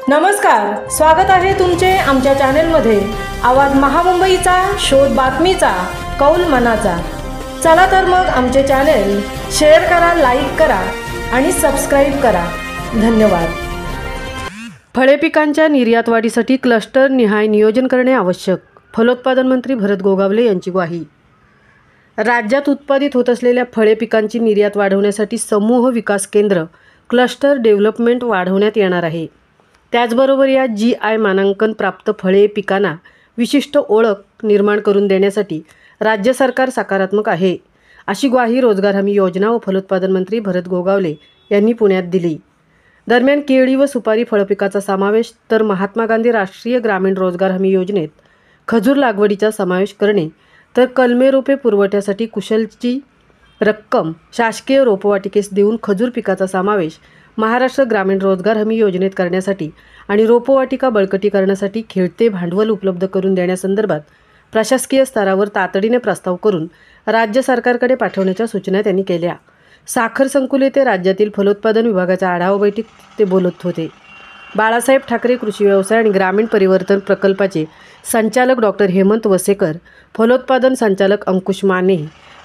नमस्कार, स्वागत आहे तुमचे आमच्या चॅनलमध्ये। आवाज महामुंबईचा, शोध बातमीचा, कौल मनाचा। चला तर मग आमचे चॅनल शेअर करा, लाईक करा आणि सबस्क्राइब करा। धन्यवाद। फळे पिकांच्या निर्यात वाढीसाठी क्लस्टर निहाय नियोजन करणे आवश्यक, फलोत्पादन मंत्री भरत गोगावले यांची ग्वाही। राज्यात उत्पादित होत असलेल्या फळे पिकांची निर्यात वाढवण्यासाठी समूह विकास केंद्र क्लस्टर डेव्हलपमेंट वाढवण्यात येणार आहे। त्याचबरोबर या GI मानांकन प्राप्त फळे पिकांना विशिष्ट ओळख निर्माण करून देण्यासाठी राज्य सरकार सकारात्मक आहे, अशी ग्वाही रोजगार हमी योजना व फलोत्पादन मंत्री भरत गोगावले यांनी पुण्यात दिली। दरम्यान केळी व सुपारी फळपिकाचा समावेश तर महात्मा गांधी राष्ट्रीय ग्रामीण रोजगार हमी योजनेत खजूर लागवडीचा समावेश करणे तर कलमे रोपे पुरवठ्यासाठी कुशलची रक्कम शासकीय रोपवाटिकेस देऊन खजूर पिकाचा समावेश महाराष्ट्र ग्रामीण रोजगार हमी योजनेत करण्यासाठी आणि रोपवाटिका बळकटीकरणासाठी खेळते भांडवल उपलब्ध करून देण्यासंदर्भात प्रशासकीय स्तरावर तातडीने प्रस्ताव करून राज्य सरकारकडे पाठवण्याच्या सूचना त्यांनी केल्या। साखर संकुल येथे राज्यातील फलोत्पादन विभागाच्या आढावा बैठकीत ते बोलत होते। बाळासाहेब ठाकरे कृषी व्यवसाय आणि ग्रामीण परिवर्तन प्रकल्पाचे संचालक डॉक्टर हेमंत वसेकर, फलोत्पादन संचालक अंकुश माने,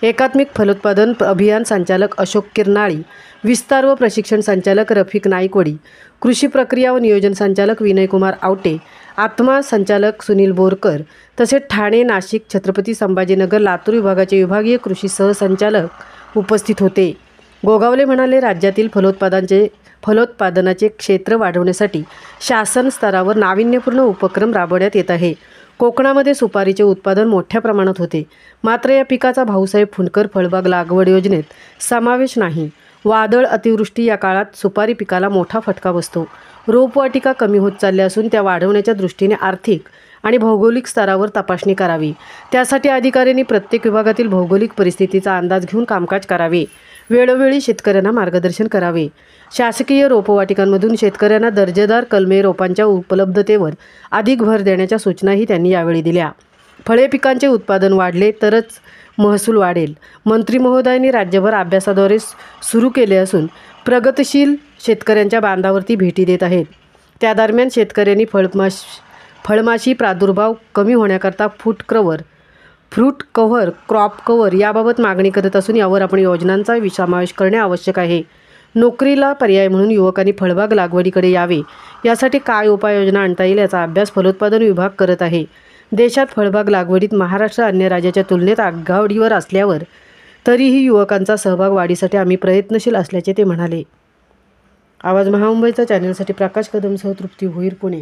एकात्मिक फलोत्पादन अभियान संचालक अशोक किरनाळी, विस्तार व प्रशिक्षण संचालक रफिक नाईकवडी, कृषी प्रक्रिया व नियोजन संचालक विनयकुमार आवटे, आत्मा संचालक सुनील बोरकर तसेच ठाणे, नाशिक, छत्रपती संभाजीनगर, लातूर विभागाचे विभागीय कृषी सहसंचालक उपस्थित होते। गोगावले म्हणाले, राज्यातील फलोत्पादनाचे क्षेत्र वाढवण्यासाठी शासन स्तरावर नाविन्यपूर्ण उपक्रम राबवण्यात येत आहे। कोकणामध्ये सुपारीचे उत्पादन मोठ्या प्रमाणात होते, मात्र या पिकाचा भाऊसाहेब फुंडकर फळबाग लागवड योजनेत समावेश नाही। वादळ, अतिवृष्टी या काळात सुपारी पिकाला मोठा फटका बसतो। रोपवाटिका कमी होत चालल्या असून त्या वाढवण्याच्या दृष्टीने आर्थिक आणि भौगोलिक स्तरावर तपासणी करावी। त्यासाठी अधिकाऱ्यांनी प्रत्येक विभागातील भौगोलिक परिस्थितीचा अंदाज घेऊन कामकाज करावे। वेळोवेळी शेतकऱ्यांना मार्गदर्शन करावे। शासकीय रोपवाटिकांमधून शेतकऱ्यांना दर्जेदार कलमे रोपांच्या उपलब्धतेवर अधिक भर देण्याच्या सूचनाही त्यांनी यावेळी दिल्या। फळे पिकांचे उत्पादन वाढले तरच महसूल वाढेल। मंत्री महोदयांनी राज्यभर अभ्यासाद्वारे सुरू केले असून प्रगतिशील शेतकऱ्यांच्या बांधावरती भेटी देत आहेत। त्या दरम्यान शेतकऱ्यांनी फळमाशी प्रादुर्भाव कमी होण्याकरता फ्रूट कव्हर, क्रॉप कव्हर याबाबत मागणी करत असून यावर आपण योजनांचा समावेश करणे आवश्यक आहे। नोकरीला पर्याय म्हणून युवकांनी फळबाग लागवडीकडे यावे, यासाठी काय उपाययोजना आणता येईल याचा अभ्यास फलोत्पादन विभाग करत आहे। देशात फळबाग लागवडीत महाराष्ट्र अन्य राज्याच्या तुलनेत आघाडीवर असल्यावर तरीही युवकांचा सहभाग वाढीसाठी आम्ही प्रयत्नशील असल्याचे ते म्हणाले। आवाज महामुंबईचा चॅनलसाठी प्रकाश कदमसह तृप्ती भोईर, पुणे।